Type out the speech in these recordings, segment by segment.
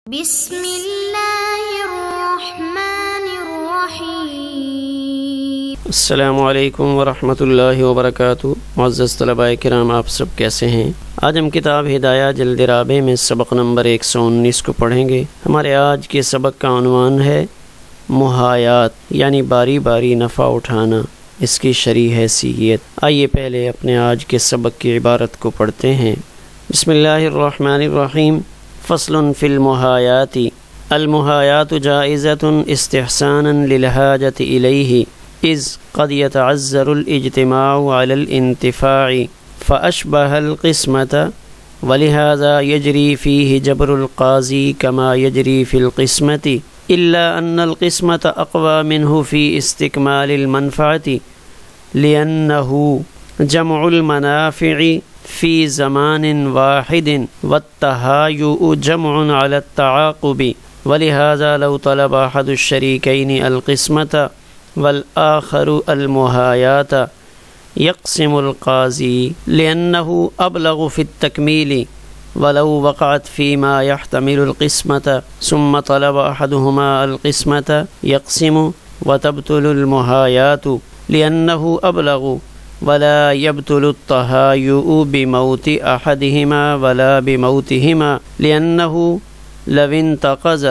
بسم اللہ الرحمن الرحیم۔ السلام علیکم ورحمۃ اللہ وبرکاتہ۔ معزز طلباء کرام، آپ سب کیسے ہیں؟ آج ہم کتاب ہدایہ جلد رابع میں سبق نمبر 119 کو پڑھیں گے۔ ہمارے آج کے سبق کا عنوان ہے محایات، یعنی باری باری نفع اٹھانا، اس کی شرعی حیثیت۔ آئیے پہلے اپنے آج کے سبق کی عبارت کو پڑھتے ہیں۔ بسم اللہ الرحمن الرحیم۔ فصل فی المحایات۔ المحایات جائزۃ استحسانا للحاجۃ الیہ اذ قد یتعذر الاجتماع علی الانتفاع فاشبہ القسمۃ ولہذا یجری فیہ جبر القاضی کما یجری فی القسمۃ الا ان القسمۃ اقوى منہ فی استکمال المنفعۃ لأنہ جمع المنافع فی زمان واحد والتہایؤ جمع علی التعاقب ولہذا لو طلب احد الشریکین القسمۃ والآخر المحایات یقسم القاضی لأنہ ابلغ فی التکمیل ولو وقعت فیما یحتمل القسمۃ ثم طلب احدہما القسمۃ یقسم وتبطل المحایات لأنہ ابلغ ولا يبطل التہایؤ بموت احدہما ولا بموتہما لأنہ لو انتقض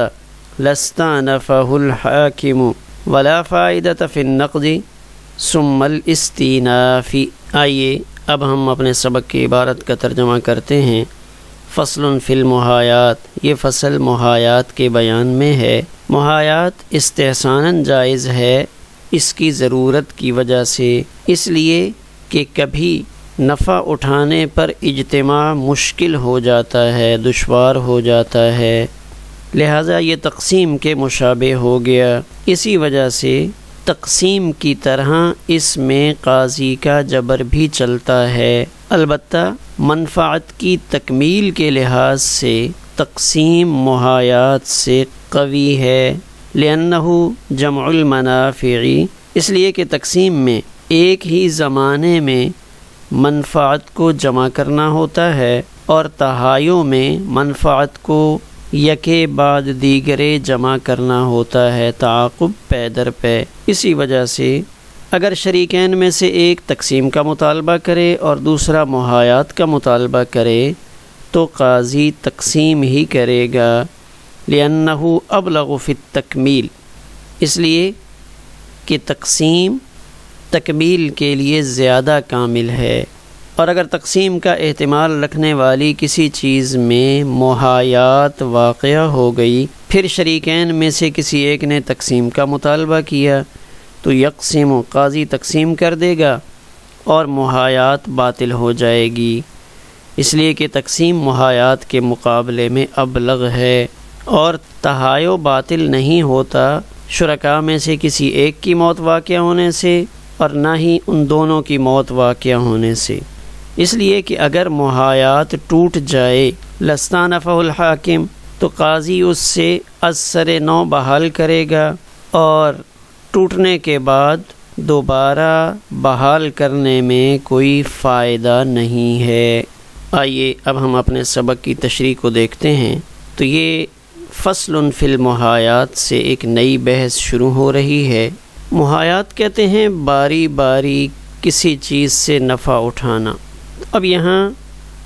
لاستأنفہ الحاکم ولا فائدۃ فی النقض ثم الاستئناف۔ آئیے اب ہم اپنے سبق کی عبارت کا ترجمہ کرتے ہیں۔ فصل فی المحایات، یہ فصل محایات کے بیان میں ہے۔ محایات استحساناً جائز ہے اس کی ضرورت کی وجہ سے، اس لیے کہ کبھی نفع اٹھانے پر اجتماع مشکل ہو جاتا ہے، دشوار ہو جاتا ہے، لہذا یہ تقسیم کے مشابہ ہو گیا۔ اسی وجہ سے تقسیم کی طرح اس میں قاضی کا جبر بھی چلتا ہے، البتہ منفعت کی تکمیل کے لحاظ سے تقسیم محایات سے قوی ہے، لأنہ جمع المنافع، اس لیے کہ تقسیم میں ایک ہی زمانے میں منفعت کو جمع کرنا ہوتا ہے اور تہایؤ میں منفعت کو یکے بعد دیگرے جمع کرنا ہوتا ہے، تعاقب پے در پے۔ اسی وجہ سے اگر شریکین میں سے ایک تقسیم کا مطالبہ کرے اور دوسرا محایات کا مطالبہ کرے تو قاضی تقسیم ہی کرے گا، لأنہ ابلغ فی التکمیل، اس لیے کہ تقسیم تکمیل کے لیے زیادہ کامل ہے، اور اگر تقسیم کا احتمال رکھنے والی کسی چیز میں محایات واقع ہو گئی، پھر شریکین میں سے کسی ایک نے تقسیم کا مطالبہ کیا تو یقسم، قاضی تقسیم کر دے گا اور محایات باطل ہو جائے گی، اس لیے کہ تقسیم محایات کے مقابلے میں ابلغ ہے، اور تہایؤ باطل نہیں ہوتا شرکاء میں سے کسی ایک کی موت واقع ہونے سے اور نہ ہی ان دونوں کی موت واقع ہونے سے، اس لیے کہ اگر محایات ٹوٹ جائے لاستأنفہ الحاکم تو قاضی اس سے از سر نو بحال کرے گا، اور ٹوٹنے کے بعد دوبارہ بحال کرنے میں کوئی فائدہ نہیں ہے۔ آئیے اب ہم اپنے سبق کی تشریح کو دیکھتے ہیں۔ تو یہ فصل فی المحایات سے ایک نئی بحث شروع ہو رہی ہے۔ محایات کہتے ہیں باری باری کسی چیز سے نفع اٹھانا۔ اب یہاں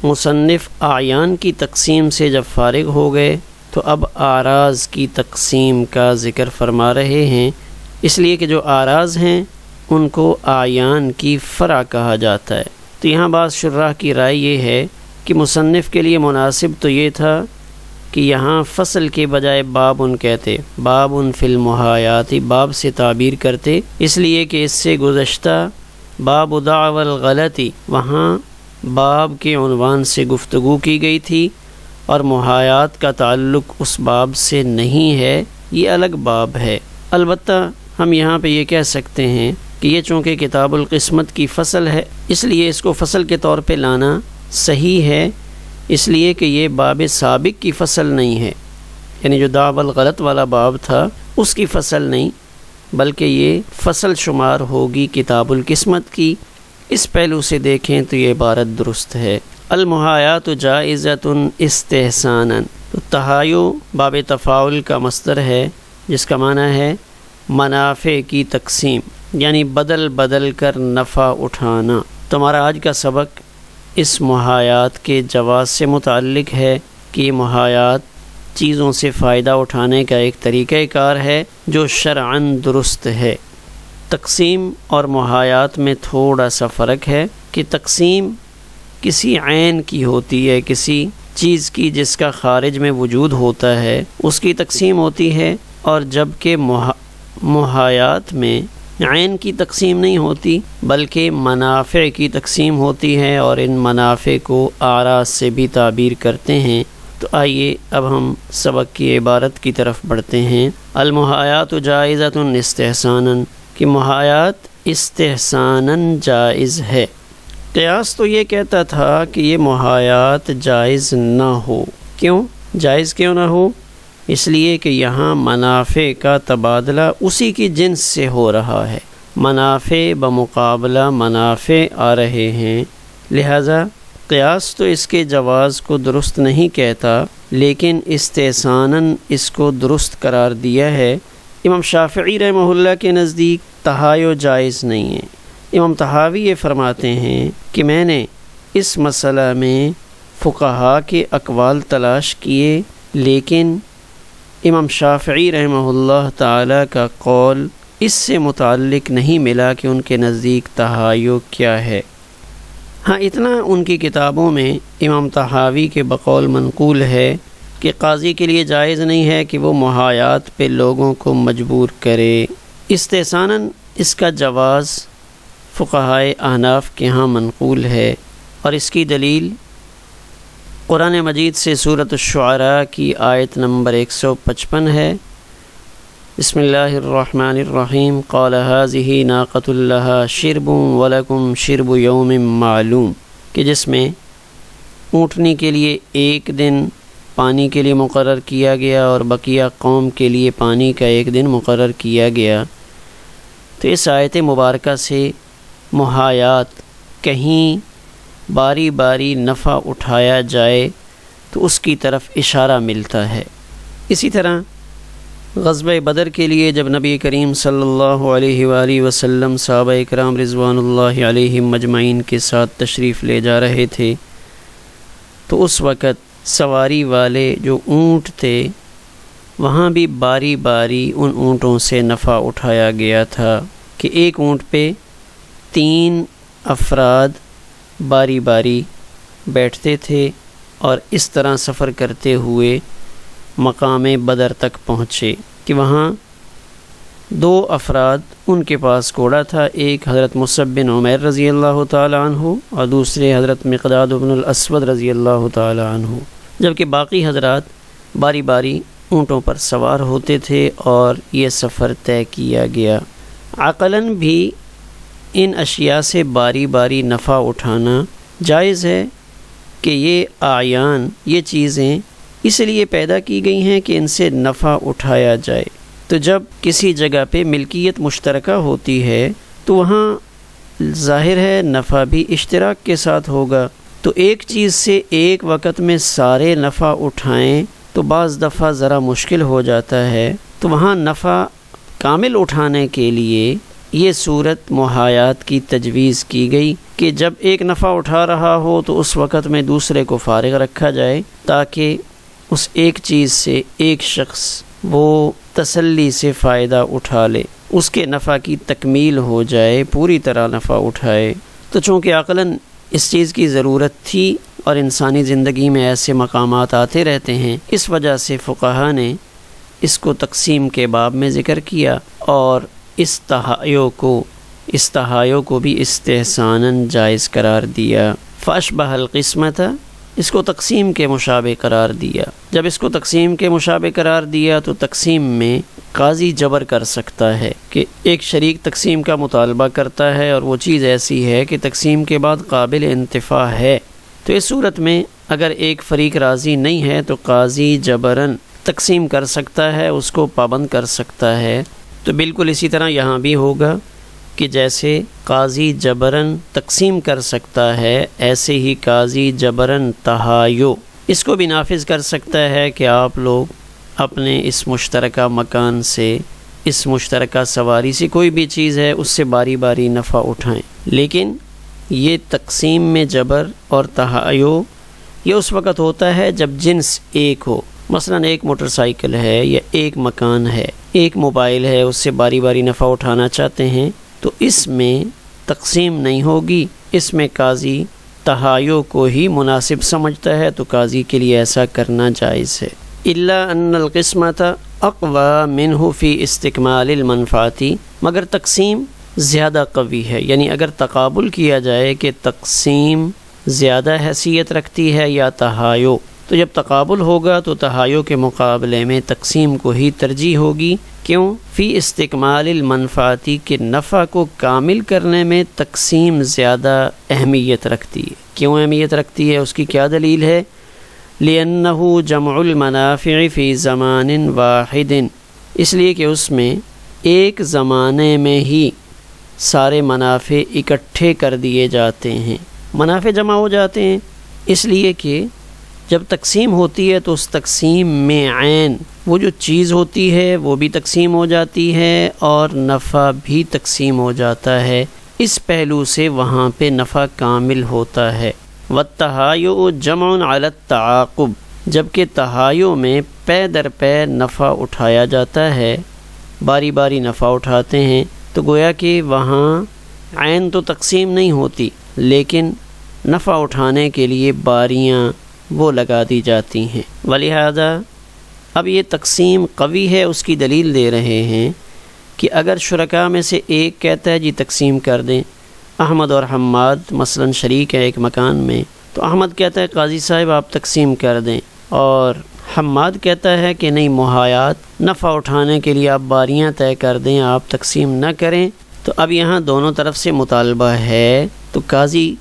مصنف اعیان کی تقسیم سے جب فارغ ہو گئے تو اب اعراض کی تقسیم کا ذکر فرما رہے ہیں، اس لیے کہ جو اعراض ہیں ان کو اعیان کی فرع کہا جاتا ہے۔ تو یہاں بعض شراح کی رائے یہ ہے کہ مصنف کے لیے مناسب تو یہ تھا کہ یہاں فصل کے بجائے بابٌ کہتے، بابٌ فی المحایات، باب سے تعبیر کرتے، اس لیے کہ اس سے گزشتہ باب دعوی الغلط، وہاں باب کے عنوان سے گفتگو کی گئی تھی اور محایات کا تعلق اس باب سے نہیں ہے، یہ الگ باب ہے۔ البتہ ہم یہاں پہ یہ کہہ سکتے ہیں کہ یہ چونکہ کتاب القسمت کی فصل ہے، اس لیے اس کو فصل کے طور پہ لانا صحیح ہے، اس لیے کہ یہ باب سابق کی فصل نہیں ہے، یعنی جو دعوی الغلط والا باب تھا اس کی فصل نہیں، بلکہ یہ فصل شمار ہوگی کتاب القسمت کی۔ اس پہلو سے دیکھیں تو یہ عبارت درست ہے۔ المحایات جائزۃ استحساناً، تو تہایو باب تفاعل کا مصدر ہے جس کا معنی ہے منافع کی تقسیم، یعنی بدل بدل کر نفع اٹھانا۔ تو ہمارا آج کا سبق اس محایات کے جواز سے متعلق ہے کہ محایات چیزوں سے فائدہ اٹھانے کا ایک طریقہ کار ہے جو شرعاً درست ہے۔ تقسیم اور محایات میں تھوڑا سا فرق ہے کہ تقسیم کسی عین کی ہوتی ہے، کسی چیز کی جس کا خارج میں وجود ہوتا ہے اس کی تقسیم ہوتی ہے، اور جبکہ محایات میں عین کی تقسیم نہیں ہوتی بلکہ منافع کی تقسیم ہوتی ہے، اور ان منافع کو اعراض سے بھی تعبیر کرتے ہیں۔ تو آئیے اب ہم سبق کی عبارت کی طرف بڑھتے ہیں۔ المحایات جائزۃ استحساناً، کہ محایات استحساناً جائز ہے۔ قیاس تو یہ کہتا تھا کہ یہ محایات جائز نہ ہو۔ کیوں جائز کیوں نہ ہو؟ اس لیے کہ یہاں منافع کا تبادلہ اسی کی جنس سے ہو رہا ہے، منافع بمقابلہ منافع آ رہے ہیں، لہذا قیاس تو اس کے جواز کو درست نہیں کہتا، لیکن استحساناً اس کو درست قرار دیا ہے۔ امام شافعی رحمہ اللہ کے نزدیک تہایو جائز نہیں ہے۔ امام طحاوی یہ فرماتے ہیں کہ میں نے اس مسئلہ میں فقہا کے اقوال تلاش کیے، لیکن امام شافعی رحمہ اللہ تعالی کا قول اس سے متعلق نہیں ملا کہ ان کے نزدیک تہایو کیا ہے۔ ہاں اتنا ان کی کتابوں میں امام طحاوی کے بقول منقول ہے کہ قاضی کے لیے جائز نہیں ہے کہ وہ محایات پہ لوگوں کو مجبور کرے۔ استحساناً اس کا جواز فقہائے احناف کے ہاں منقول ہے، اور اس کی دلیل قرآن مجید سے سورۃ الشعراء کی آیت نمبر 155 ہے۔ بسم اللہ الرحمن الرحیم، قال هذه ناقۃ لها شرب ولکم شرب یوم معلوم، کہ جس میں اونٹنی کے لیے ایک دن پانی کے لیے مقرر کیا گیا اور بقیہ قوم کے لیے پانی کا ایک دن مقرر کیا گیا۔ تو اس آیت مبارکہ سے محایات کہیں باری باری نفع اٹھایا جائے تو اس کی طرف اشارہ ملتا ہے۔ اسی طرح غزوہ بدر کے لیے جب نبی کریم صلی اللہ علیہ وآلہ وسلم صحابہ کرام رضوان اللہ علیہم مجمعین کے ساتھ تشریف لے جا رہے تھے، تو اس وقت سواری والے جو اونٹ تھے وہاں بھی باری باری ان اونٹوں سے نفع اٹھایا گیا تھا کہ ایک اونٹ پہ 3 افراد باری باری بیٹھتے تھے، اور اس طرح سفر کرتے ہوئے مقام بدر تک پہنچے کہ وہاں 2 افراد ان کے پاس گھوڑا تھا، ایک حضرت مصعب بن عمیر رضی اللہ تعالی عنہ اور دوسرے حضرت مقداد بن الاسود رضی اللہ تعالی عنہ، جبکہ باقی حضرات باری باری اونٹوں پر سوار ہوتے تھے اور یہ سفر طے کیا گیا۔ عقلاً بھی ان اشیاء سے باری باری نفع اٹھانا جائز ہے کہ یہ اعیان، یہ چیزیں اس لیے پیدا کی گئی ہیں کہ ان سے نفع اٹھایا جائے۔ تو جب کسی جگہ پہ ملکیت مشترکہ ہوتی ہے تو وہاں ظاہر ہے نفع بھی اشتراک کے ساتھ ہوگا، تو ایک چیز سے ایک وقت میں سارے نفع اٹھائیں تو بعض دفعہ ذرا مشکل ہو جاتا ہے، تو وہاں نفع کامل اٹھانے کے لیے یہ صورت محایات کی تجویز کی گئی کہ جب ایک نفع اٹھا رہا ہو تو اس وقت میں دوسرے کو فارغ رکھا جائے تاکہ اس ایک چیز سے ایک شخص وہ تسلی سے فائدہ اٹھا لے، اس کے نفع کی تکمیل ہو جائے، پوری طرح نفع اٹھائے۔ تو چونکہ عقلاً اس چیز کی ضرورت تھی اور انسانی زندگی میں ایسے مقامات آتے رہتے ہیں، اس وجہ سے فقہا نے اس کو تقسیم کے باب میں ذکر کیا اور اس تہایو کو بھی استحساناً جائز قرار دیا۔ فاشبہ القسمت، اس کو تقسیم کے مشابہ قرار دیا۔ جب اس کو تقسیم کے مشابہ قرار دیا تو تقسیم میں قاضی جبر کر سکتا ہے کہ ایک شریک تقسیم کا مطالبہ کرتا ہے اور وہ چیز ایسی ہے کہ تقسیم کے بعد قابل انتفاع ہے، تو اس صورت میں اگر ایک فریق راضی نہیں ہے تو قاضی جبراً تقسیم کر سکتا ہے، اس کو پابند کر سکتا ہے۔ تو بالکل اسی طرح یہاں بھی ہوگا کہ جیسے قاضی جبراً تقسیم کر سکتا ہے، ایسے ہی قاضی جبراً تہایو اس کو بھی نافذ کر سکتا ہے کہ آپ لوگ اپنے اس مشترکہ مکان سے، اس مشترکہ سواری سے، کوئی بھی چیز ہے اس سے باری باری نفع اٹھائیں، لیکن یہ تقسیم میں جبر اور تہایو یہ اس وقت ہوتا ہے جب جنس ایک ہو. مثلا ایک موٹر سائیکل ہے یا ایک مکان ہے، ایک موبائل ہے، اس سے باری باری نفع اٹھانا چاہتے ہیں تو اس میں تقسیم نہیں ہوگی، اس میں قاضی تہایو کو ہی مناسب سمجھتا ہے تو قاضی کے لیے ایسا کرنا جائز ہے. الا ان القسمۃ اقوى منہ فی استکمال المنفعتی، مگر تقسیم زیادہ قوی ہے، یعنی اگر تقابل کیا جائے کہ تقسیم زیادہ حیثیت رکھتی ہے یا تہایو، تو جب تقابل ہوگا تو تہایو کے مقابلے میں تقسیم کو ہی ترجیح ہوگی. کیوں؟ فی استکمال المنفعتی، کہ نفع کو کامل کرنے میں تقسیم زیادہ اہمیت رکھتی ہے. کیوں اہمیت رکھتی ہے؟ اس کی کیا دلیل ہے؟ لِأَنَّهُ جَمْعُ الْمَنَافِعِ فِي زَمَانٍ وَاحِدٍ، اس لیے کہ اس میں ایک زمانے میں ہی سارے منافع اکٹھے کر دیے جاتے ہیں، منافع جمع ہو جاتے ہیں. اس لیے کہ جب تقسیم ہوتی ہے تو اس تقسیم میں عین وہ جو چیز ہوتی ہے وہ بھی تقسیم ہو جاتی ہے اور نفع بھی تقسیم ہو جاتا ہے. اس پہلو سے وہاں پہ نفع کامل ہوتا ہے. وَالتَّہَایُعُ جَمْعٌ عَلَى التَّعَاقُبِ، جبکہ تہایو میں پے در پے نفع اٹھایا جاتا ہے، باری باری نفع اٹھاتے ہیں، تو گویا کہ وہاں عین تو تقسیم نہیں ہوتی لیکن نفع اٹھانے کے لیے باریاں وہ لگا دی جاتی ہیں. ولہذا اب یہ تقسیم قوی ہے، اس کی دلیل دے رہے ہیں کہ اگر شرکاء میں سے ایک کہتا ہے جی تقسیم کر دیں، احمد اور حماد مثلا شریک ہے ایک مکان میں، تو احمد کہتا ہے قاضی صاحب آپ تقسیم کر دیں، اور حماد کہتا ہے کہ نہیں محایات نفع اٹھانے کے لیے آپ باریاں طے کر دیں، آپ تقسیم نہ کریں. تو اب یہاں دونوں طرف سے مطالبہ ہے تو قاضی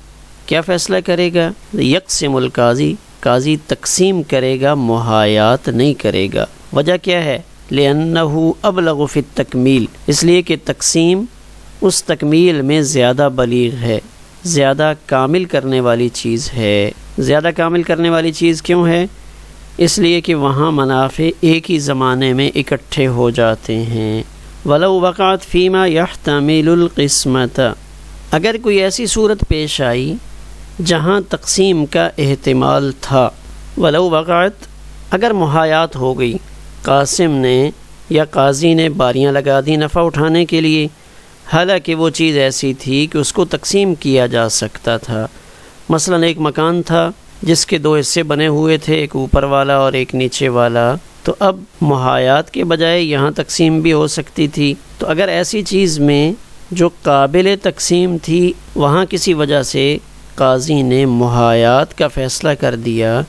کیا فیصلہ کرے گا؟ یقسم القاضی، قاضی تقسیم کرے گا، محایات نہیں کرے گا. وجہ کیا ہے؟ لِأَنَّهُ أَبْلَغُ فِي التَّكْمِيل، اس لیے کہ تقسیم اس تکمیل میں زیادہ بلیغ ہے، زیادہ کامل کرنے والی چیز ہے. زیادہ کامل کرنے والی چیز کیوں ہے؟ اس لیے کہ وہاں منافع ایک ہی زمانے میں اکٹھے ہو جاتے ہیں. وَلَوْ وَقَعَتْ فِي مَا يَحْتَمِلُ الْقِسْمَةَ، اگر کوئی ایسی صورت پیش آئی جہاں تقسیم کا احتمال تھا. وَلَوْ وَقَعَتْ، اگر محایات ہو گئی، قاسم نے یا قاضی نے باریاں لگا دی نفع اٹھانے کے لیے، حالانکہ وہ چیز ایسی تھی کہ اس کو تقسیم کیا جا سکتا تھا. مثلا ایک مکان تھا جس کے دو حصے بنے ہوئے تھے، ایک اوپر والا اور ایک نیچے والا، تو اب محایات کے بجائے یہاں تقسیم بھی ہو سکتی تھی. تو اگر ایسی چیز میں جو قابل تقسیم تھی وہاں کسی وجہ سے قاضی نے محایات کا فیصلہ کر دیا،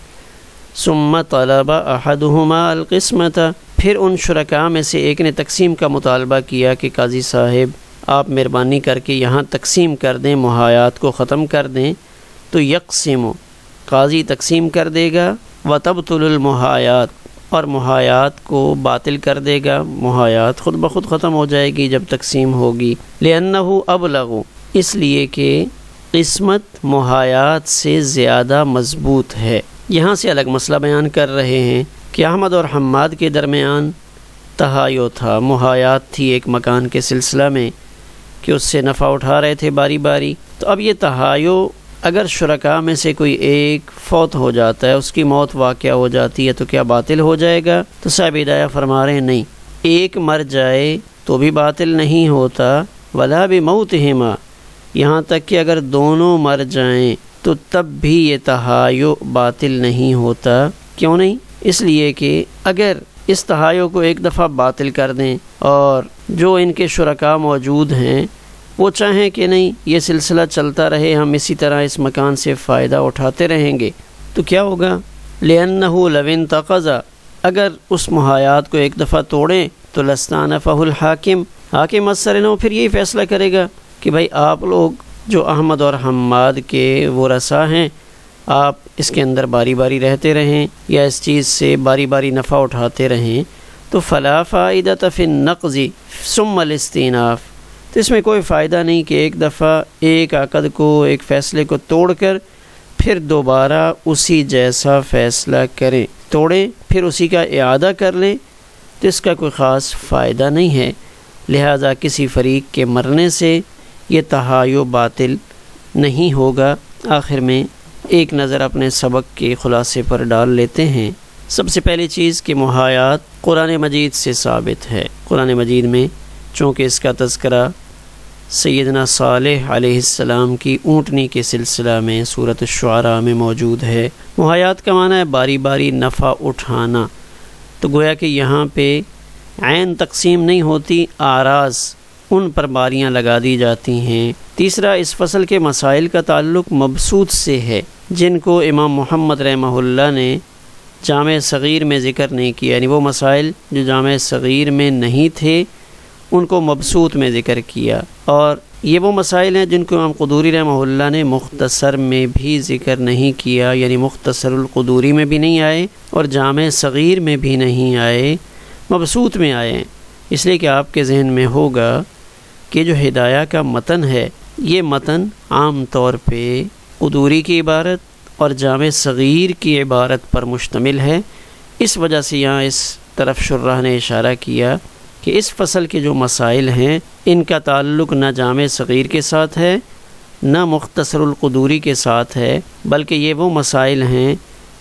ثم طلب احدہما القسمۃ، پھر ان شرکاء میں سے ایک نے تقسیم کا مطالبہ کیا کہ قاضی صاحب آپ مہربانی کر کے یہاں تقسیم کر دیں، محایات کو ختم کر دیں، تو یقسم، قاضی تقسیم کر دے گا، وتبطل المحایات، اور محایات کو باطل کر دے گا، محایات خود بخود ختم ہو جائے گی جب تقسیم ہوگی. لأنہ ابلغ، اس لیے کہ قسمت محایات سے زیادہ مضبوط ہے. یہاں سے الگ مسئلہ بیان کر رہے ہیں کہ احمد اور حماد کے درمیان تہایو تھا، محایات تھی ایک مکان کے سلسلہ میں کہ اس سے نفع اٹھا رہے تھے باری باری. تو اب یہ تہایو اگر شرکاء میں سے کوئی ایک فوت ہو جاتا ہے، اس کی موت واقع ہو جاتی ہے، تو کیا باطل ہو جائے گا؟ تو صاحب ہدایہ فرما رہے ہیں نہیں، ایک مر جائے تو بھی باطل نہیں ہوتا. ولا بموتہما، یہاں تک کہ اگر دونوں مر جائیں تو تب بھی یہ تہایو باطل نہیں ہوتا. کیوں نہیں؟ اس لیے کہ اگر اس تہایو کو ایک دفعہ باطل کر دیں اور جو ان کے شرکاء موجود ہیں وہ چاہیں کہ نہیں یہ سلسلہ چلتا رہے، ہم اسی طرح اس مکان سے فائدہ اٹھاتے رہیں گے، تو کیا ہوگا؟ لِأَنَّهُ لَوْ انتقض، اگر اس محایات کو ایک دفعہ توڑیں تو لَاسْتَأْنَفَهُ الْحَاكِمُ، حاکم اثر پھر یہی فیصلہ کرے گا کہ بھائی آپ لوگ جو احمد اور حماد کے ورثاء ہیں، آپ اس کے اندر باری باری رہتے رہیں یا اس چیز سے باری باری نفع اٹھاتے رہیں، تو فلا فائدۃ فی النقض ثم الاستئناف، تو اس میں کوئی فائدہ نہیں کہ ایک دفعہ ایک عقد کو، ایک فیصلے کو توڑ کر پھر دوبارہ اسی جیسا فیصلہ کریں، توڑیں پھر اسی کا اعادہ کر لیں تو اس کا کوئی خاص فائدہ نہیں ہے۔ لہذا کسی فریق کے مرنے سے یہ تحایع باطل نہیں ہوگا۔ آخر میں ایک نظر اپنے سبق کے خلاصے پر ڈال لیتے ہیں۔ سب سے پہلی چیز کہ محایات قرآن مجید سے ثابت ہے۔ قرآن مجید میں چونکہ اس کا تذکرہ سیدنا صالح علیہ السلام کی اونٹنی کے سلسلہ میں سورۃ الشعراء میں موجود ہے۔ محایات کا معنی ہے باری باری نفع اٹھانا، تو گویا کہ یہاں پہ عین تقسیم نہیں ہوتی، آراز ان پر باریاں لگا دی جاتی ہیں۔ تیسرا، اس فصل کے مسائل کا تعلق مبسوط سے ہے، جن کو امام محمد رحمہ اللہ نے جامع صغیر میں ذکر نہیں کیا، یعنی وہ مسائل جو جامع صغیر میں نہیں تھے ان کو مبسوط میں ذکر کیا، اور یہ وہ مسائل ہیں جن کو امام قدوری رحمہ اللہ نے مختصر میں بھی ذکر نہیں کیا، یعنی مختصر القدوری میں بھی نہیں آئے اور جامع صغیر میں بھی نہیں آئے، مبسوط میں آئے ہیں۔ اس لیے کہ آپ کے ذہن میں ہوگا کہ جو ہدایہ کا متن ہے یہ متن عام طور پہ قدوری کی عبارت اور جامع صغیر کی عبارت پر مشتمل ہے۔ اس وجہ سے یہاں اس طرف شرح نے اشارہ کیا کہ اس فصل کے جو مسائل ہیں ان کا تعلق نہ جامع صغیر کے ساتھ ہے نہ مختصر القدوری کے ساتھ ہے، بلکہ یہ وہ مسائل ہیں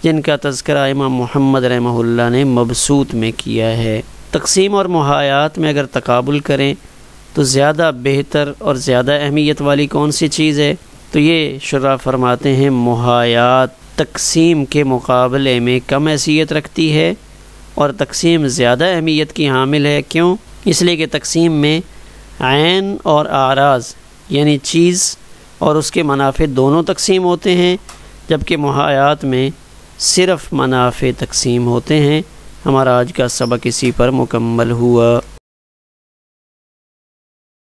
جن کا تذکرہ امام محمد رحمہ اللہ نے مبسوط میں کیا ہے۔ تقسیم اور محایات میں اگر تقابل کریں تو زیادہ بہتر اور زیادہ اہمیت والی کون سی چیز ہے؟ تو یہ شرح فرماتے ہیں محایات تقسیم کے مقابلے میں کم حیثیت رکھتی ہے اور تقسیم زیادہ اہمیت کی حامل ہے۔ کیوں؟ اس لیے کہ تقسیم میں عین اور اعراض یعنی چیز اور اس کے منافع دونوں تقسیم ہوتے ہیں، جبکہ محایات میں صرف منافع تقسیم ہوتے ہیں۔ ہمارا آج کا سبق اسی پر مکمل ہوا۔